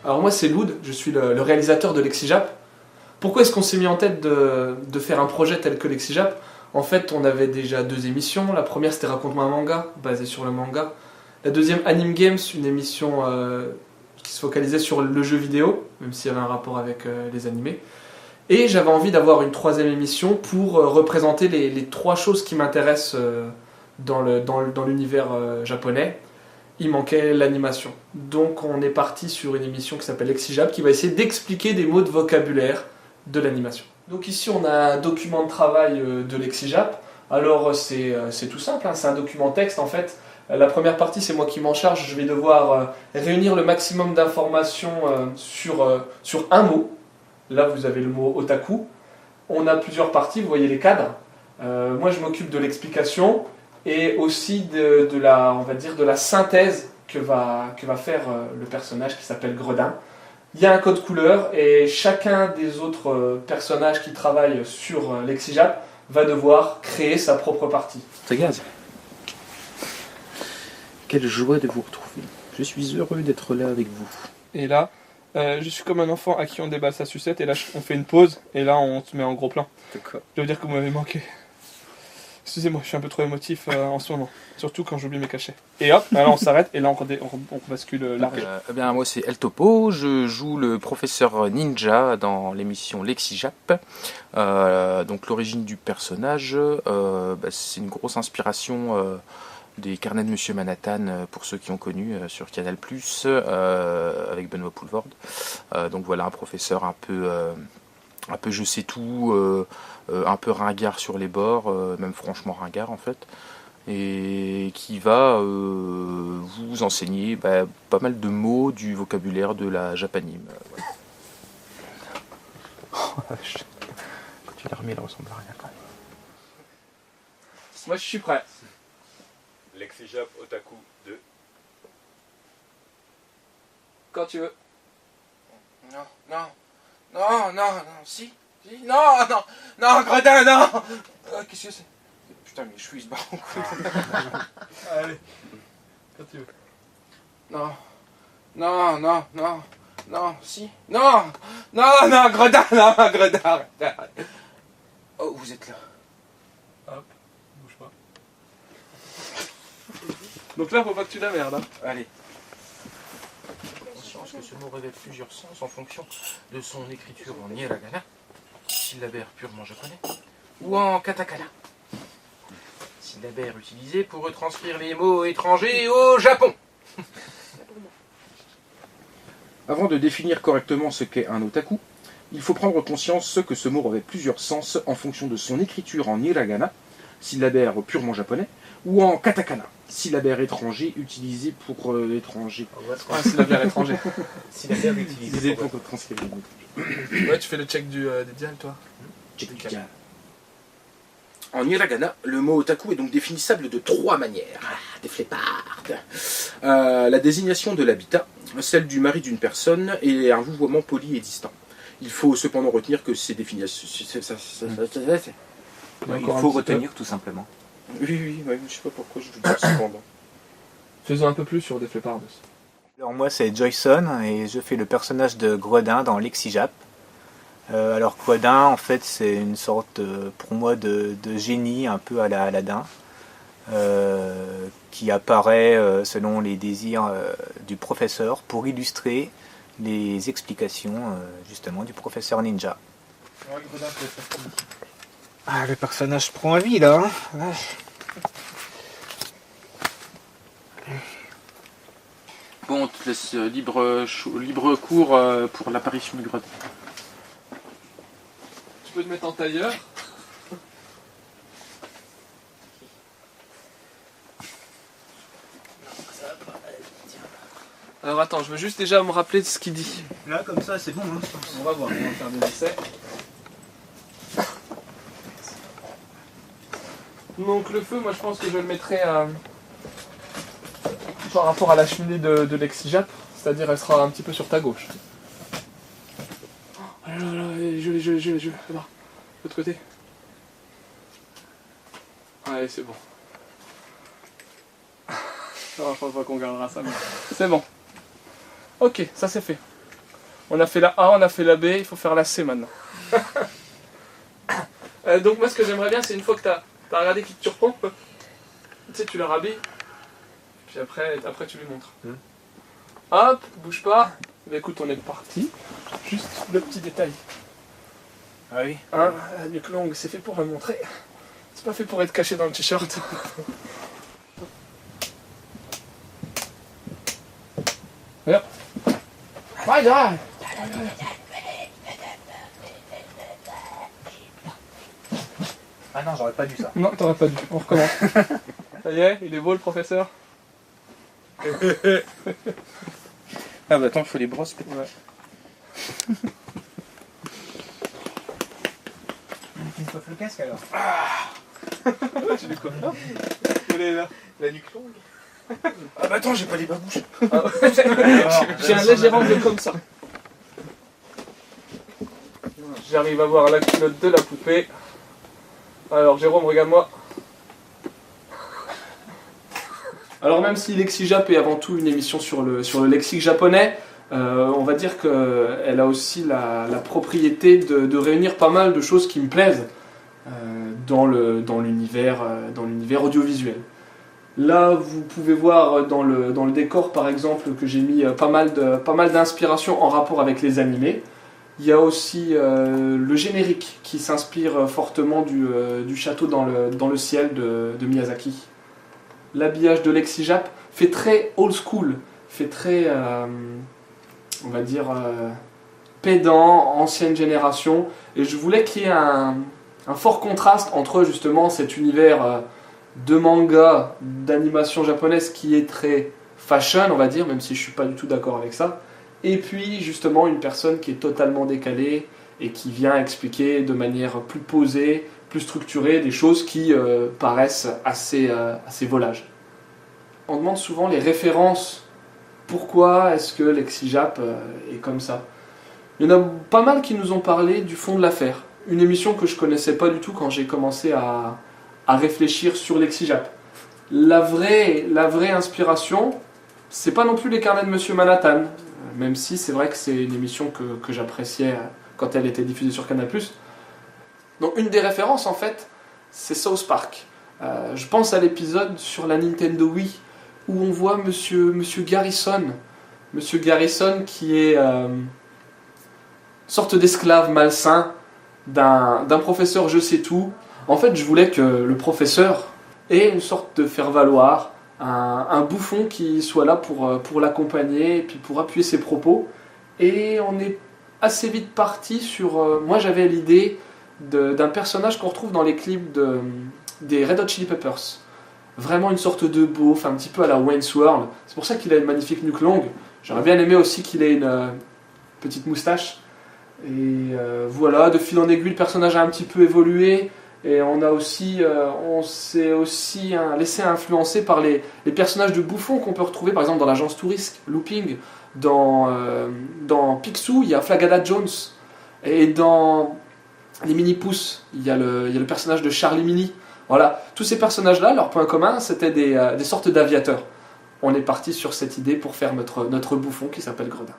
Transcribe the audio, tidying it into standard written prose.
Alors moi c'est Loud, je suis le réalisateur de LexiJap. Pourquoi est-ce qu'on s'est mis en tête de faire un projet tel que LexiJap? En fait on avait déjà 2 émissions, la première c'était Raconte-moi un manga, basée sur le manga. La deuxième Anime Games, une émission qui se focalisait sur le jeu vidéo, même s'il y avait un rapport avec les animés. Et j'avais envie d'avoir une 3e émission pour représenter les 3 choses qui m'intéressent dans l'univers japonais. Il manquait l'animation. Donc on est parti sur une émission qui s'appelle LexiJap qui va essayer d'expliquer des mots de vocabulaire de l'animation. Donc ici on a un document de travail de LexiJap. Alors c'est tout simple, hein, c'est un document texte en fait. La première partie c'est moi qui m'en charge, je vais devoir réunir le maximum d'informations sur un mot. Là vous avez le mot otaku. On a plusieurs parties, vous voyez les cadres. Moi je m'occupe de l'explication et aussi de la synthèse que va faire le personnage qui s'appelle Gredin. Il y a un code couleur et chacun des autres personnages qui travaillent sur LexiJap va devoir créer sa propre partie. Regarde. Quelle joie de vous retrouver. Je suis heureux d'être là avec vous. Et là, je suis comme un enfant à qui on déballe sa sucette et là on fait une pause et là on se met en gros plan. D'accord. Je veux dire que vous m'avez manqué. Excusez-moi, je suis un peu trop émotif en ce moment, surtout quand j'oublie mes cachets. Et hop, là on s'arrête et là on bascule large. Eh bien, moi c'est El Topo, je joue le professeur Ninja dans l'émission LexiJap. Donc l'origine du personnage, c'est une grosse inspiration des carnets de Monsieur Manhattan, pour ceux qui ont connu sur Canal+, avec Benoît Poulvord. Donc voilà, un professeur un peu je sais tout, un peu ringard sur les bords, même franchement ringard en fait, et qui va vous enseigner pas mal de mots du vocabulaire de la japanime. Voilà. Quand tu l'as remis, elle ressemble à rien quand même. Moi je suis prêt. LexiJap Otaku 2. Quand tu veux. Non, si, non, Gredin, non. Qu'est-ce que c'est? Putain, mes cheveux ils se barrent en couille. Allez, quand tu veux. Non, si, non, Gredin, arrête. Oh, vous êtes là. Hop, bouge pas. Donc là, faut pas que tu la merdes. Hein. Allez. Conscience que ce mot revêt plusieurs sens en fonction de son écriture en hiragana, syllabaire purement japonais, ou en katakana, syllabaire utilisé pour retranscrire les mots étrangers au Japon. Avant de définir correctement ce qu'est un otaku, il faut prendre conscience que ce mot revêt plusieurs sens en fonction de son écriture en hiragana, syllabaire purement japonais, ou en katakana, syllabaire étranger utilisé pour l'étranger. Ah, syllabaire étranger. Syllabaire utilisé pour transcrire les mots. Ouais, tu fais le check des dials, toi. Check du dial. En hiragana, le mot otaku est donc définissable de 3 manières. Des flépardes. La désignation de l'habitat, celle du mari d'une personne, et un vouvoiement poli et distant. Il faut cependant retenir que ces définitions... Il faut retenir tout simplement. Oui, je sais pas pourquoi je vous dis cependant. Faisons un peu plus sur des flépardes. Alors moi c'est Joyson et je fais le personnage de Gredin dans LexiJap. Alors Gredin en fait c'est une sorte pour moi de génie un peu à la Aladdin qui apparaît selon les désirs du professeur pour illustrer les explications justement du professeur Ninja. Ah, le personnage prend vie là. Hein. Bon, on te laisse libre cours pour l'apparition du Gredin. Tu peux te mettre en tailleur. Alors attends, je veux juste déjà me rappeler de ce qu'il dit. Là comme ça c'est bon hein, je pense. On va voir, on va faire des essais. Donc le feu, moi je pense que je le mettrai à par rapport à la cheminée de l'Exijap, c'est-à-dire elle sera un petit peu sur ta gauche. Oh là là là, je l'ai, là-bas, de l'autre côté. Allez, c'est bon. Non, je pense pas qu'on gardera ça, mais c'est bon. Ok, ça c'est fait. On a fait la A, on a fait la B, il faut faire la C maintenant. Donc moi ce que j'aimerais bien, c'est une fois que t'as regardé qui te surprend, tu sais, tu le rhabilles, puis après tu lui montres. Hop, bouge pas. Mais écoute, on est parti. Juste le petit détail. Ah oui. Hein, la nuque longue, c'est fait pour me montrer. C'est pas fait pour être caché dans le t-shirt. Regarde. Ouais, là. Ah non, j'aurais pas dû ça. Non, t'aurais pas dû. On recommence. Ça y est, il est beau le professeur. Ah bah attends, il faut les brosses. Ouais. Tu me coiffes le casque alors. Tu lui coupes là. Elle est là. La nuque longue. Ah bah attends, j'ai pas les babouches. Ah, j'ai un léger angle comme ça. J'arrive à voir la culotte de la poupée. Alors Jérôme, regarde-moi. Alors même si Lexijap est avant tout une émission sur le lexique japonais, on va dire qu'elle a aussi la propriété de réunir pas mal de choses qui me plaisent dans l'univers audiovisuel. Là, vous pouvez voir dans le décor, par exemple, que j'ai mis pas mal d'inspiration en rapport avec les animés. Il y a aussi le générique qui s'inspire fortement du château dans le ciel de Miyazaki. L'habillage de Lexijap fait très old school, fait très, on va dire, pédant, ancienne génération. Et je voulais qu'il y ait un fort contraste entre justement cet univers de manga, d'animation japonaise qui est très fashion, on va dire, même si je suis pas du tout d'accord avec ça. Et puis justement une personne qui est totalement décalée et qui vient expliquer de manière plus posée, plus structurée, des choses qui paraissent assez volages. On demande souvent les références. Pourquoi est-ce que Lexijap est comme ça? Il y en a pas mal qui nous ont parlé du fond de l'affaire. Une émission que je connaissais pas du tout quand j'ai commencé à réfléchir sur Lexijap. La vraie inspiration, c'est pas non plus les carnets de Monsieur Manhattan, même si c'est vrai que c'est une émission que j'appréciais quand elle était diffusée sur Canal+. Donc une des références en fait, c'est South Park. Je pense à l'épisode sur la Nintendo Wii où on voit Monsieur Garrison. Monsieur Garrison qui est sorte d'esclave malsain d'un professeur je sais tout. En fait, je voulais que le professeur ait une sorte de faire-valoir, un bouffon qui soit là pour l'accompagner et puis pour appuyer ses propos. Et on est assez vite parti sur... moi, j'avais l'idée d'un personnage qu'on retrouve dans les clips des Red Hot Chili Peppers. Vraiment une sorte de beauf, un petit peu à la Wayne's World. C'est pour ça qu'il a une magnifique nuque longue. J'aurais bien aimé aussi qu'il ait une petite moustache. Et voilà, de fil en aiguille, le personnage a un petit peu évolué. Et on s'est aussi laissé influencer par les personnages de bouffons qu'on peut retrouver par exemple dans l'agence touriste, Looping, dans Picsou, il y a Flagada Jones, et dans les Mini-Pouces, il y a le personnage de Charlie Mini. Voilà, tous ces personnages-là, leur point commun, c'était des sortes d'aviateurs. On est parti sur cette idée pour faire notre bouffon qui s'appelle Gredin.